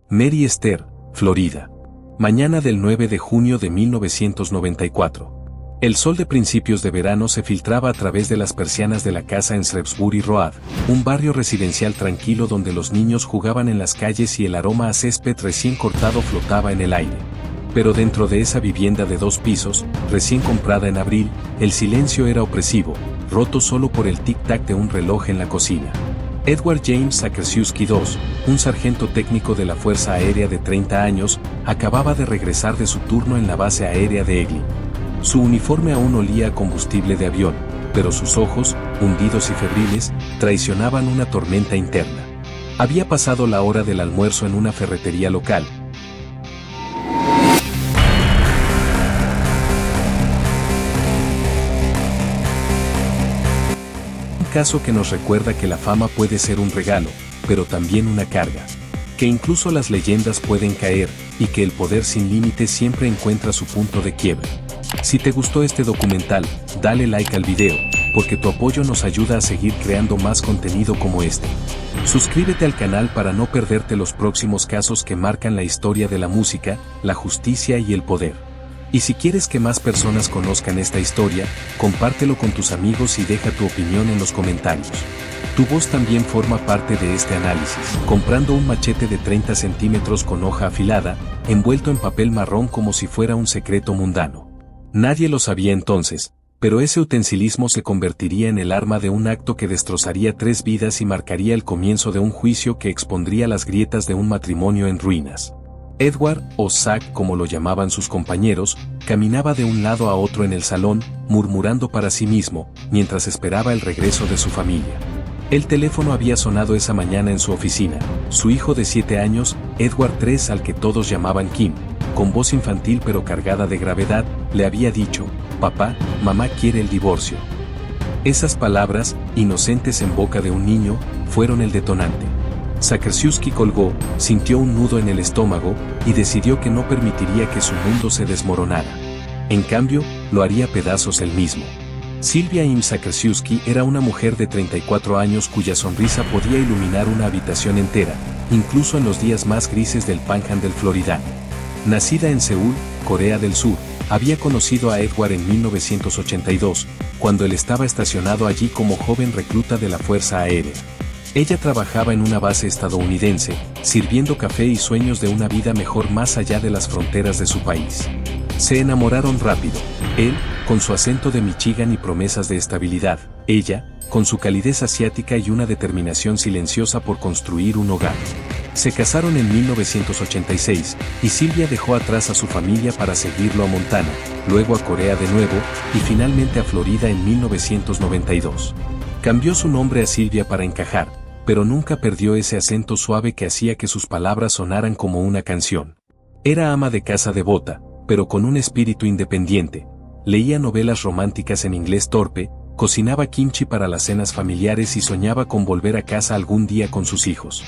Mary Esther, Florida. Mañana del 9 de junio de 1994. El sol de principios de verano se filtraba a través de las persianas de la casa en Shrewsbury Road, un barrio residencial tranquilo donde los niños jugaban en las calles y el aroma a césped recién cortado flotaba en el aire. Pero dentro de esa vivienda de 2 pisos, recién comprada en abril, el silencio era opresivo, roto solo por el tic-tac de un reloj en la cocina. Edward James Sakersiewski II, un sargento técnico de la Fuerza Aérea de 30 años, acababa de regresar de su turno en la base aérea de Eglin. Su uniforme aún olía a combustible de avión, pero sus ojos, hundidos y febriles, traicionaban una tormenta interna. Había pasado la hora del almuerzo en una ferretería local. Un caso que nos recuerda que la fama puede ser un regalo, pero también una carga. Que incluso las leyendas pueden caer, y que el poder sin límites siempre encuentra su punto de quiebre. Si te gustó este documental, dale like al video, porque tu apoyo nos ayuda a seguir creando más contenido como este. Suscríbete al canal para no perderte los próximos casos que marcan la historia de la música, la justicia y el poder. Y si quieres que más personas conozcan esta historia, compártelo con tus amigos y deja tu opinión en los comentarios. Tu voz también forma parte de este análisis. Comprando un machete de 30 centímetros con hoja afilada, envuelto en papel marrón como si fuera un secreto mundano. Nadie lo sabía entonces, pero ese utensilismo se convertiría en el arma de un acto que destrozaría 3 vidas y marcaría el comienzo de un juicio que expondría las grietas de un matrimonio en ruinas. Edward, o Zack como lo llamaban sus compañeros, caminaba de un lado a otro en el salón, murmurando para sí mismo, mientras esperaba el regreso de su familia. El teléfono había sonado esa mañana en su oficina. Su hijo de 7 años, Edward III, al que todos llamaban Kim, con voz infantil pero cargada de gravedad, le había dicho: «Papá, mamá quiere el divorcio». Esas palabras, inocentes en boca de un niño, fueron el detonante. Sakersiewski colgó, sintió un nudo en el estómago, y decidió que no permitiría que su mundo se desmoronara. En cambio, lo haría pedazos él mismo. Sylvia Im Sakersiewski era una mujer de 34 años cuya sonrisa podía iluminar una habitación entera, incluso en los días más grises del Panhandle floridano. Nacida en Seúl, Corea del Sur, había conocido a Edward en 1982, cuando él estaba estacionado allí como joven recluta de la Fuerza Aérea. Ella trabajaba en una base estadounidense, sirviendo café y sueños de una vida mejor más allá de las fronteras de su país. Se enamoraron rápido, él, con su acento de Michigan y promesas de estabilidad, ella, con su calidez asiática y una determinación silenciosa por construir un hogar. Se casaron en 1986, y Sylvia dejó atrás a su familia para seguirlo a Montana, luego a Corea de nuevo, y finalmente a Florida en 1992. Cambió su nombre a Sylvia para encajar, pero nunca perdió ese acento suave que hacía que sus palabras sonaran como una canción. Era ama de casa devota, pero con un espíritu independiente. Leía novelas románticas en inglés torpe, cocinaba kimchi para las cenas familiares y soñaba con volver a casa algún día con sus hijos.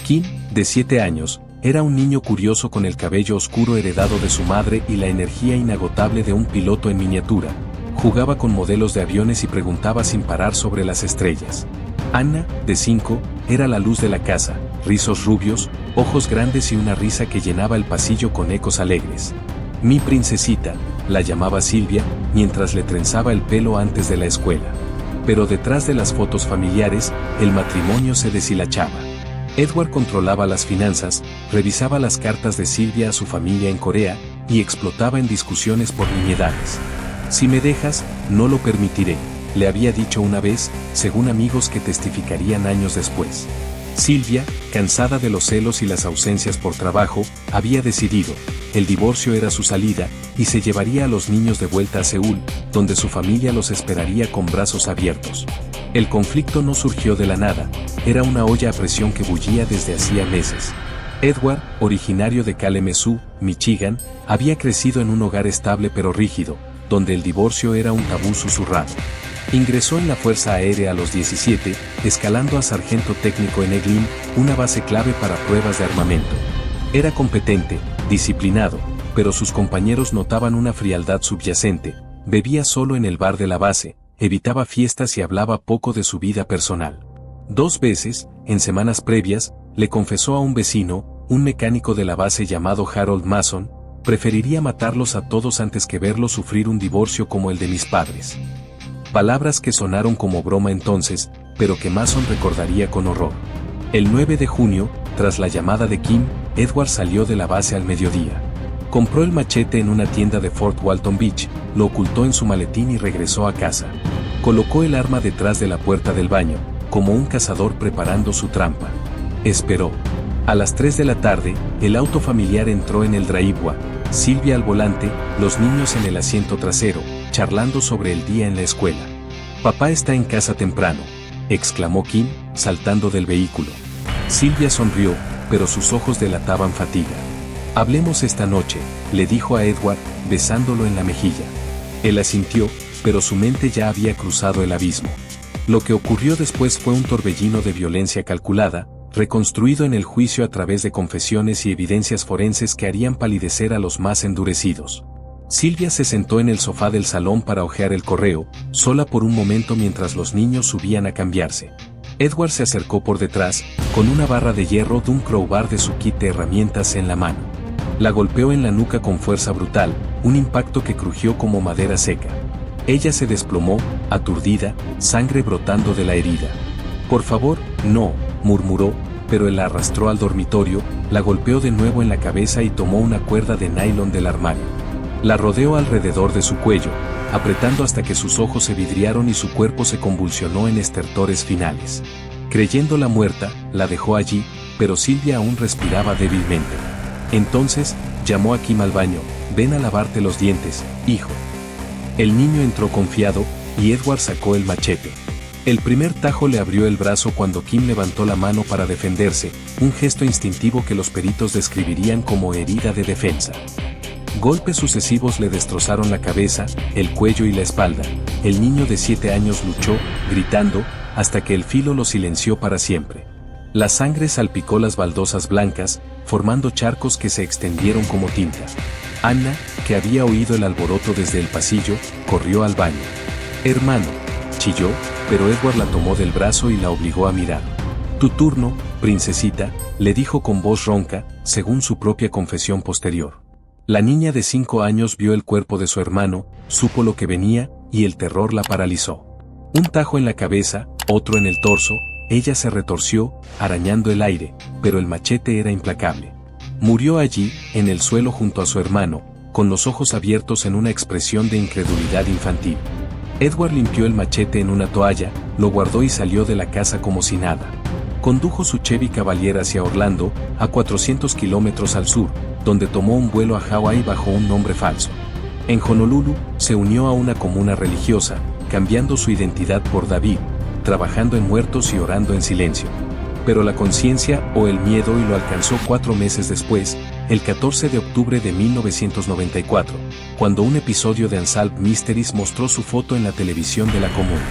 Kim, de 7 años, era un niño curioso con el cabello oscuro heredado de su madre y la energía inagotable de un piloto en miniatura. Jugaba con modelos de aviones y preguntaba sin parar sobre las estrellas. Anna, de 5, era la luz de la casa, rizos rubios, ojos grandes y una risa que llenaba el pasillo con ecos alegres. Mi princesita, la llamaba Sylvia, mientras le trenzaba el pelo antes de la escuela. Pero detrás de las fotos familiares, el matrimonio se deshilachaba. Edward controlaba las finanzas, revisaba las cartas de Sylvia a su familia en Corea, y explotaba en discusiones por nimiedades. «Si me dejas, no lo permitiré», le había dicho una vez, según amigos que testificarían años después. Sylvia, cansada de los celos y las ausencias por trabajo, había decidido, el divorcio era su salida, y se llevaría a los niños de vuelta a Seúl, donde su familia los esperaría con brazos abiertos. El conflicto no surgió de la nada, era una olla a presión que bullía desde hacía meses. Edward, originario de Kalamazoo, Michigan, había crecido en un hogar estable pero rígido, donde el divorcio era un tabú susurrado. Ingresó en la Fuerza Aérea a los 17, escalando a sargento técnico en Eglin, una base clave para pruebas de armamento. Era competente, disciplinado, pero sus compañeros notaban una frialdad subyacente. Bebía solo en el bar de la base, evitaba fiestas y hablaba poco de su vida personal. 2 veces, en semanas previas, le confesó a un vecino, un mecánico de la base llamado Harold Mason, preferiría matarlos a todos antes que verlos sufrir un divorcio como el de mis padres. Palabras que sonaron como broma entonces, pero que Mason recordaría con horror. El 9 de junio, tras la llamada de Kim, Edward salió de la base al mediodía. Compró el machete en una tienda de Fort Walton Beach, lo ocultó en su maletín y regresó a casa. Colocó el arma detrás de la puerta del baño, como un cazador preparando su trampa. Esperó. A las 3 de la tarde, el auto familiar entró en el driveway, Sylvia al volante, los niños en el asiento trasero, charlando sobre el día en la escuela. «Papá está en casa temprano», exclamó Kim, saltando del vehículo. Sylvia sonrió, pero sus ojos delataban fatiga. «Hablemos esta noche», le dijo a Edward, besándolo en la mejilla. Él asintió, pero su mente ya había cruzado el abismo. Lo que ocurrió después fue un torbellino de violencia calculada, reconstruido en el juicio a través de confesiones y evidencias forenses que harían palidecer a los más endurecidos. Sylvia se sentó en el sofá del salón para hojear el correo, sola por un momento mientras los niños subían a cambiarse. Edward se acercó por detrás, con una barra de hierro de un crowbar de su kit de herramientas en la mano. La golpeó en la nuca con fuerza brutal, un impacto que crujió como madera seca. Ella se desplomó, aturdida, sangre brotando de la herida. «Por favor, no», murmuró, pero él la arrastró al dormitorio, la golpeó de nuevo en la cabeza y tomó una cuerda de nylon del armario. La rodeó alrededor de su cuello, apretando hasta que sus ojos se vidriaron y su cuerpo se convulsionó en estertores finales. Creyéndola muerta, la dejó allí, pero Sylvia aún respiraba débilmente. Entonces, llamó a Kim al baño. «Ven a lavarte los dientes, hijo». El niño entró confiado, y Edward sacó el machete. El primer tajo le abrió el brazo cuando Kim levantó la mano para defenderse, un gesto instintivo que los peritos describirían como herida de defensa. Golpes sucesivos le destrozaron la cabeza, el cuello y la espalda. El niño de 7 años luchó, gritando, hasta que el filo lo silenció para siempre. La sangre salpicó las baldosas blancas, formando charcos que se extendieron como tinta. Anna, que había oído el alboroto desde el pasillo, corrió al baño. «Hermano», chilló, pero Edward la tomó del brazo y la obligó a mirar. «Tu turno, princesita», le dijo con voz ronca, según su propia confesión posterior. La niña de 5 años vio el cuerpo de su hermano, supo lo que venía, y el terror la paralizó. Un tajo en la cabeza, otro en el torso, ella se retorció, arañando el aire, pero el machete era implacable. Murió allí, en el suelo junto a su hermano, con los ojos abiertos en una expresión de incredulidad infantil. Edward limpió el machete en una toalla, lo guardó y salió de la casa como si nada. Condujo su Chevy Cavalier hacia Orlando, a 400 kilómetros al sur, donde tomó un vuelo a Hawái bajo un nombre falso. En Honolulu, se unió a una comuna religiosa, cambiando su identidad por David, trabajando en muertos y orando en silencio. Pero la conciencia o el miedo y lo alcanzó 4 meses después, el 14 de octubre de 1994, cuando un episodio de Unsolved Mysteries mostró su foto en la televisión de la comuna.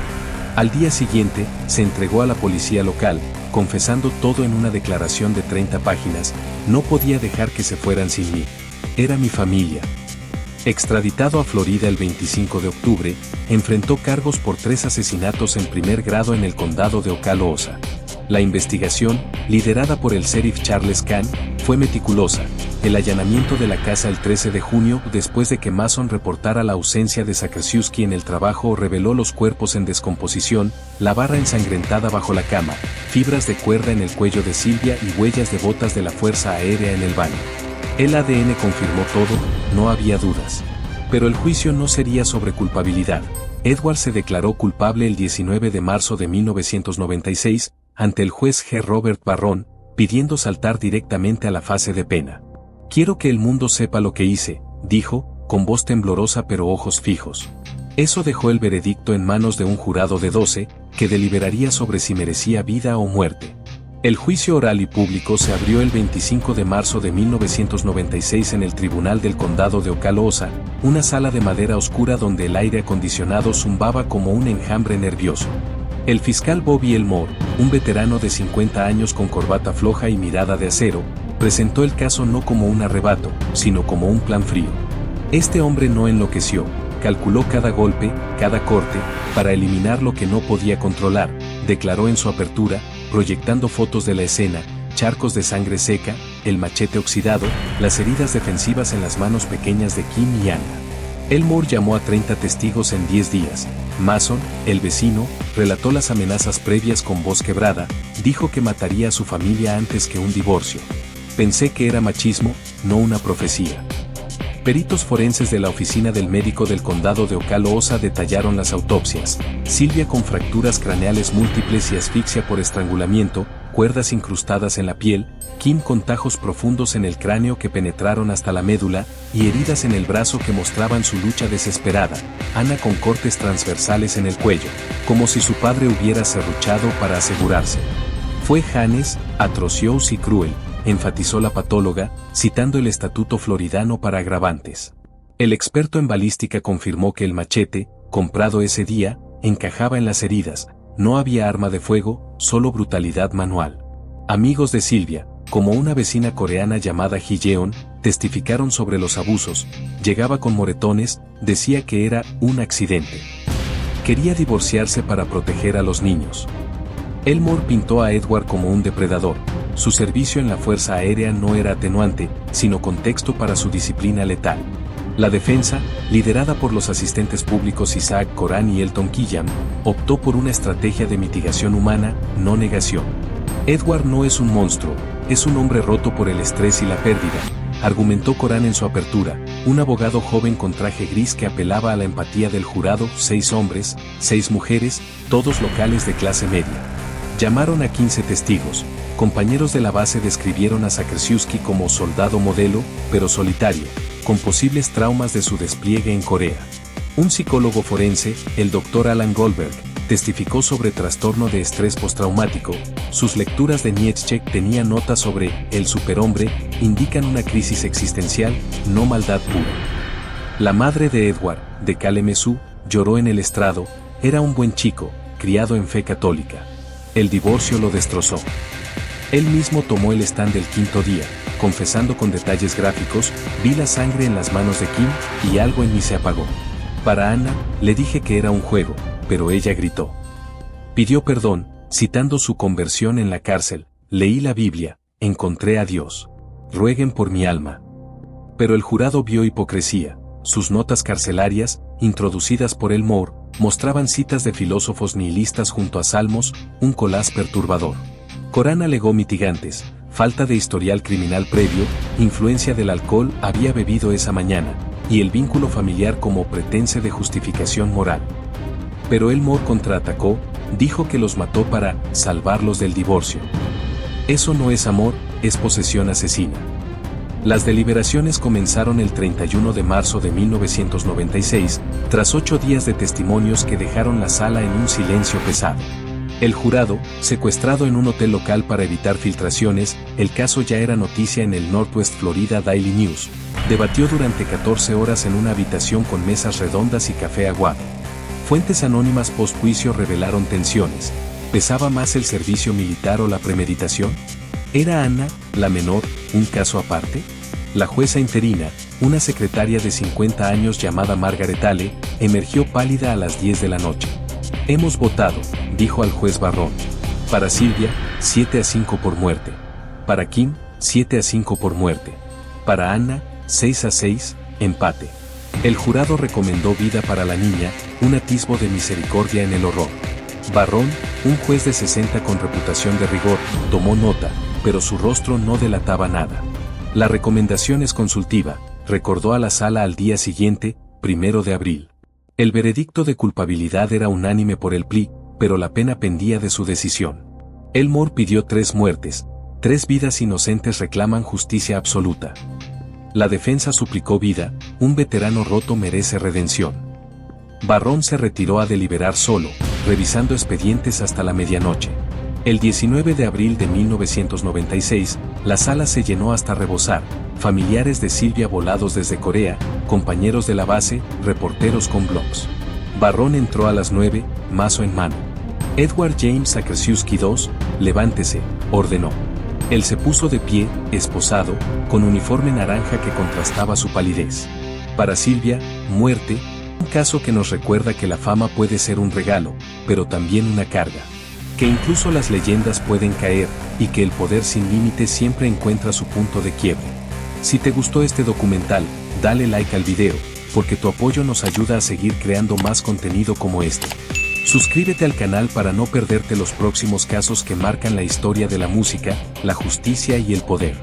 Al día siguiente, se entregó a la policía local, confesando todo en una declaración de 30 páginas. «No podía dejar que se fueran sin mí. Era mi familia». Extraditado a Florida el 25 de octubre, enfrentó cargos por 3 asesinatos en primer grado en el condado de Okaloosa. La investigación, liderada por el sheriff Charles Kahn, fue meticulosa. El allanamiento de la casa el 13 de junio, después de que Mason reportara la ausencia de Sakrasiewski en el trabajo, reveló los cuerpos en descomposición, la barra ensangrentada bajo la cama, fibras de cuerda en el cuello de Sylvia y huellas de botas de la Fuerza Aérea en el baño. El ADN confirmó todo, no había dudas. Pero el juicio no sería sobre culpabilidad. Edward se declaró culpable el 19 de marzo de 1996, ante el juez G. Robert Barron, pidiendo saltar directamente a la fase de pena. «Quiero que el mundo sepa lo que hice», dijo, con voz temblorosa pero ojos fijos. Eso dejó el veredicto en manos de un jurado de 12, que deliberaría sobre si merecía vida o muerte. El juicio oral y público se abrió el 25 de marzo de 1996 en el Tribunal del Condado de Okaloosa, una sala de madera oscura donde el aire acondicionado zumbaba como un enjambre nervioso. El fiscal Bobby Elmore, un veterano de 50 años con corbata floja y mirada de acero, presentó el caso no como un arrebato, sino como un plan frío. Este hombre no enloqueció, calculó cada golpe, cada corte, para eliminar lo que no podía controlar, declaró en su apertura, proyectando fotos de la escena. charcos de sangre seca, el machete oxidado, las heridas defensivas en las manos pequeñas de Kim y Anna. Elmore llamó a 30 testigos en 10 días. Mason, el vecino, relató las amenazas previas con voz quebrada, dijo que mataría a su familia antes que un divorcio. Pensé que era machismo, no una profecía. Peritos forenses de la oficina del médico del condado de Okaloosa detallaron las autopsias. Silvia con fracturas craneales múltiples y asfixia por estrangulamiento, cuerdas incrustadas en la piel, Kim con tajos profundos en el cráneo que penetraron hasta la médula, y heridas en el brazo que mostraban su lucha desesperada, Anna con cortes transversales en el cuello, como si su padre hubiera serruchado para asegurarse. Fue Hannes, atrocious y cruel, enfatizó la patóloga, citando el estatuto floridano para agravantes. El experto en balística confirmó que el machete, comprado ese día, encajaba en las heridas, no había arma de fuego, solo brutalidad manual. Amigos de Silvia, como una vecina coreana llamada Ji-yeon, testificaron sobre los abusos, llegaba con moretones, decía que era un accidente. Quería divorciarse para proteger a los niños. Elmore pintó a Edward como un depredador. Su servicio en la Fuerza Aérea no era atenuante, sino contexto para su disciplina letal. La defensa, liderada por los asistentes públicos Isaac Coran y Elton Killiam, optó por una estrategia de mitigación humana, no negación. Edward no es un monstruo, es un hombre roto por el estrés y la pérdida, argumentó Coran en su apertura, un abogado joven con traje gris que apelaba a la empatía del jurado, 6 hombres, 6 mujeres, todos locales de clase media. Llamaron a 15 testigos. Compañeros de la base describieron a Sakersiewski como soldado modelo, pero solitario, con posibles traumas de su despliegue en Corea. Un psicólogo forense, el Dr. Alan Goldberg, testificó sobre trastorno de estrés postraumático. Sus lecturas de Nietzsche tenían notas sobre el superhombre, indican una crisis existencial, no maldad pura. La madre de Edward, de Kalemazoo, lloró en el estrado, era un buen chico, criado en fe católica. El divorcio lo destrozó. Él mismo tomó el stand el 5º día, confesando con detalles gráficos, vi la sangre en las manos de Kim, y algo en mí se apagó. Para Anna, le dije que era un juego, pero ella gritó. Pidió perdón, citando su conversión en la cárcel, leí la Biblia, encontré a Dios. Rueguen por mi alma. Pero el jurado vio hipocresía, sus notas carcelarias, introducidas por Elmore, mostraban citas de filósofos nihilistas junto a salmos, un collage perturbador. Coran alegó mitigantes, falta de historial criminal previo, influencia del alcohol había bebido esa mañana, y el vínculo familiar como pretense de justificación moral. Pero Elmore contraatacó, dijo que los mató para salvarlos del divorcio. Eso no es amor, es posesión asesina. Las deliberaciones comenzaron el 31 de marzo de 1996, tras 8 días de testimonios que dejaron la sala en un silencio pesado. El jurado, secuestrado en un hotel local para evitar filtraciones, el caso ya era noticia en el Northwest Florida Daily News, debatió durante 14 horas en una habitación con mesas redondas y café aguado. Fuentes anónimas post-juicio revelaron tensiones. ¿Pesaba más el servicio militar o la premeditación? ¿Era Anna, la menor, un caso aparte? La jueza interina, una secretaria de 50 años llamada Margaret Ale, emergió pálida a las 10 de la noche. Hemos votado, dijo al juez Barrón. Para Silvia, 7-5 por muerte. Para Kim, 7-5 por muerte. Para Anna, 6-6, empate. El jurado recomendó vida para la niña, un atisbo de misericordia en el horror. Barrón, un juez de 60 con reputación de rigor, tomó nota, pero su rostro no delataba nada. La recomendación es consultiva, recordó a la sala al día siguiente, 1 de abril. El veredicto de culpabilidad era unánime por el plea, pero la pena pendía de su decisión. Elmore pidió 3 muertes, 3 vidas inocentes reclaman justicia absoluta. La defensa suplicó vida, un veterano roto merece redención. Barrón se retiró a deliberar solo, revisando expedientes hasta la medianoche. El 19 de abril de 1996, la sala se llenó hasta rebosar, familiares de Silvia volados desde Corea, compañeros de la base, reporteros con blogs. Barrón entró a las 9, mazo en mano. Edward James Sakersiewski II, levántese, ordenó. Él se puso de pie, esposado, con uniforme naranja que contrastaba su palidez. Para Silvia, muerte, un caso que nos recuerda que la fama puede ser un regalo, pero también una carga. que incluso las leyendas pueden caer, y que el poder sin límites siempre encuentra su punto de quiebre. Si te gustó este documental, dale like al video, porque tu apoyo nos ayuda a seguir creando más contenido como este. Suscríbete al canal para no perderte los próximos casos que marcan la historia de la música, la justicia y el poder.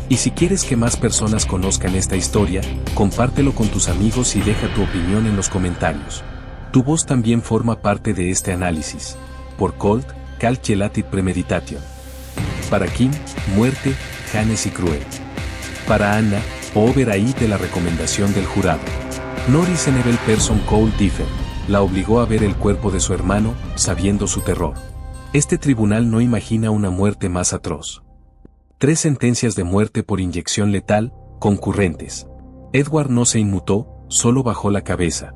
Y si quieres que más personas conozcan esta historia, compártelo con tus amigos y deja tu opinión en los comentarios. Tu voz también forma parte de este análisis. Por Colt, Cal Celatit Premeditation. Para Kim, muerte, Hannes y cruel. Para Anna, over ahí de la recomendación del jurado. Norris Enebel Person Cole Differ, la obligó a ver el cuerpo de su hermano, sabiendo su terror. Este tribunal no imagina una muerte más atroz. 3 sentencias de muerte por inyección letal, concurrentes. Edward no se inmutó, solo bajó la cabeza.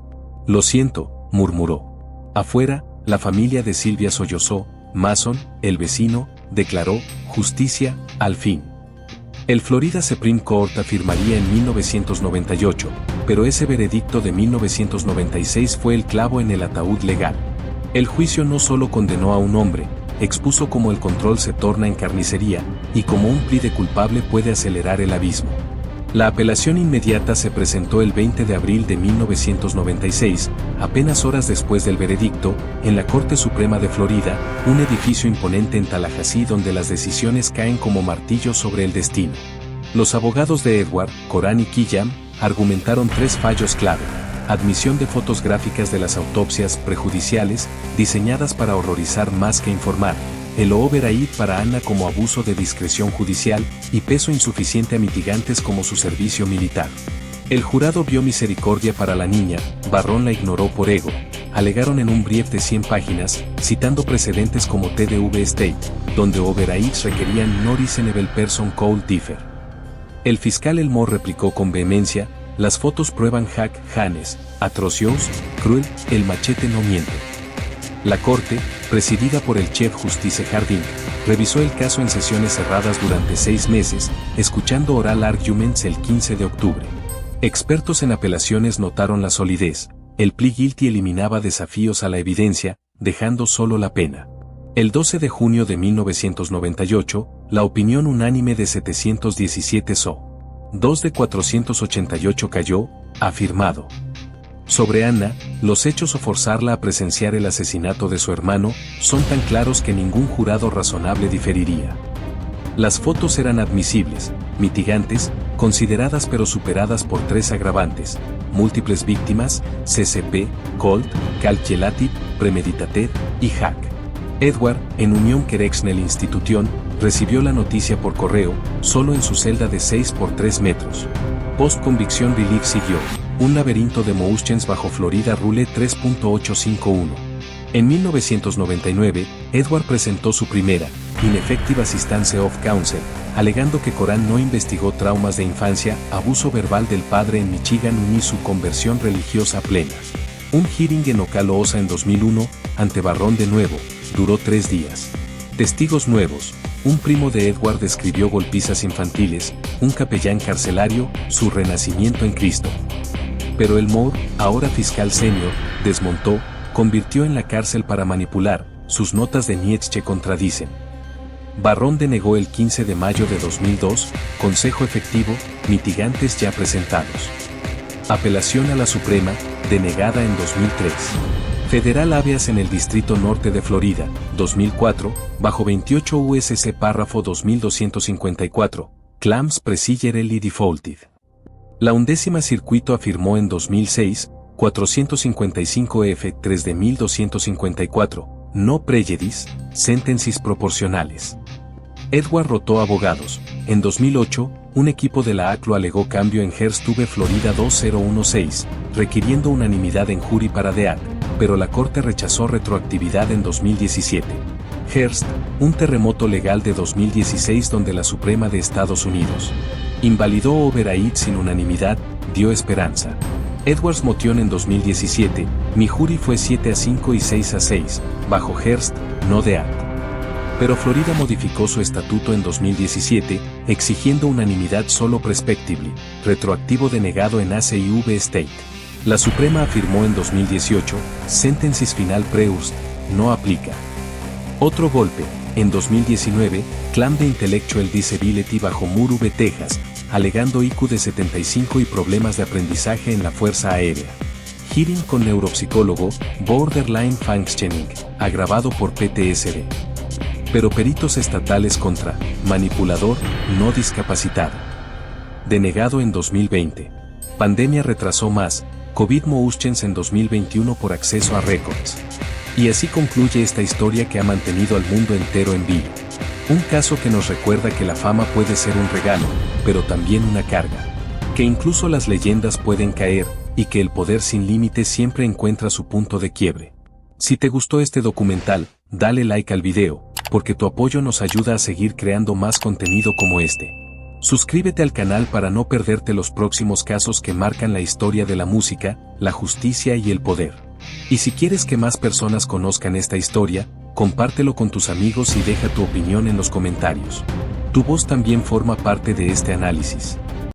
Lo siento, murmuró. Afuera, la familia de Silvia sollozó. Mason, el vecino, declaró, justicia, al fin. El Florida Supreme Court afirmaría en 1998, pero ese veredicto de 1996 fue el clavo en el ataúd legal. El juicio no solo condenó a un hombre, expuso cómo el control se torna en carnicería, y cómo un plea de culpable puede acelerar el abismo. La apelación inmediata se presentó el 20 de abril de 1996, apenas horas después del veredicto, en la Corte Suprema de Florida, un edificio imponente en Tallahassee donde las decisiones caen como martillos sobre el destino. Los abogados de Edward, Coran y Killiam, argumentaron 3 fallos clave: admisión de fotos gráficas de las autopsias prejudiciales, diseñadas para horrorizar más que informar, el over-aid para Anna como abuso de discreción judicial, y peso insuficiente a mitigantes como su servicio militar. El jurado vio misericordia para la niña, Barron la ignoró por ego, alegaron en un brief de 100 páginas, citando precedentes como TDV State, donde over-aids requerían Norris Enebel Person Cole Differ. El fiscal Elmore replicó con vehemencia, las fotos prueban Hack, Hannes, atrocios, cruel, el machete no miente. La corte, presidida por el chef Justice Harding, revisó el caso en sesiones cerradas durante 6 meses, escuchando oral arguments el 15 de octubre. Expertos en apelaciones notaron la solidez, el plea guilty eliminaba desafíos a la evidencia, dejando solo la pena. El 12 de junio de 1998, la opinión unánime de 717 so. 2 de 488 cayó, afirmado. Sobre Anna, los hechos o forzarla a presenciar el asesinato de su hermano son tan claros que ningún jurado razonable diferiría. Las fotos eran admisibles, mitigantes, consideradas pero superadas por 3 agravantes: múltiples víctimas, CCP, Colt, Cal Celatit, Premeditated y Hack. Edward, en Unión Correctional Institution, recibió la noticia por correo, solo en su celda de 6 por 3 metros. Post-convicción relief siguió, un laberinto de motions bajo Florida Rule 3.851. En 1999, Edward presentó su primera, Ineffective Assistance of Counsel, alegando que Coran no investigó traumas de infancia, abuso verbal del padre en Michigan ni su conversión religiosa plena. Un hearing en Ocala en 2001, ante Barron de nuevo, duró 3 días. Testigos nuevos. Un primo de Edward describió golpizas infantiles, un capellán carcelario, su renacimiento en Cristo. Pero Elmore, ahora fiscal senior, desmontó, convirtió en la cárcel para manipular, sus notas de Nietzsche contradicen. Barron denegó el 15 de mayo de 2002, consejo efectivo, mitigantes ya presentados. Apelación a la Suprema, denegada en 2003. Federal habeas en el Distrito Norte de Florida, 2004, bajo 28 USC párrafo 2254, claims procedurally defaulted. La 11ª Circuito afirmó en 2006, 455 F3 de 1254, no prejudice, sentences proporcionales. Edward rotó abogados. En 2008, un equipo de la ACLU alegó cambio en Hearst v. Florida 2016, requiriendo unanimidad en jury para DEAT, pero la Corte rechazó retroactividad en 2017. Hearst, un terremoto legal de 2016 donde la Suprema de Estados Unidos invalidó over-aid sin unanimidad, dio esperanza. Edwards motion en 2017, mi jury fue 7-5 y 6-6, bajo Hearst, no DEAT. Pero Florida modificó su estatuto en 2017, exigiendo unanimidad solo prospectively, retroactivo denegado en ACIV State. La Suprema afirmó en 2018, sentences final preust, no aplica. Otro golpe. En 2019, claim de Intellectual Disability bajo Muru v. Texas, alegando IQ de 75 y problemas de aprendizaje en la Fuerza Aérea. Hearing con neuropsicólogo, borderline functioning, agravado por PTSD. Pero peritos estatales contra manipulador no discapacitado. Denegado en 2020. Pandemia retrasó más, COVID motions en 2021 por acceso a récords. Y así concluye esta historia que ha mantenido al mundo entero en vivo. Un caso que nos recuerda que la fama puede ser un regalo, pero también una carga. Que incluso las leyendas pueden caer, y que el poder sin límites siempre encuentra su punto de quiebre. Si te gustó este documental, dale like al video, porque tu apoyo nos ayuda a seguir creando más contenido como este. Suscríbete al canal para no perderte los próximos casos que marcan la historia de la música, la justicia y el poder. Y si quieres que más personas conozcan esta historia, compártelo con tus amigos y deja tu opinión en los comentarios. Tu voz también forma parte de este análisis.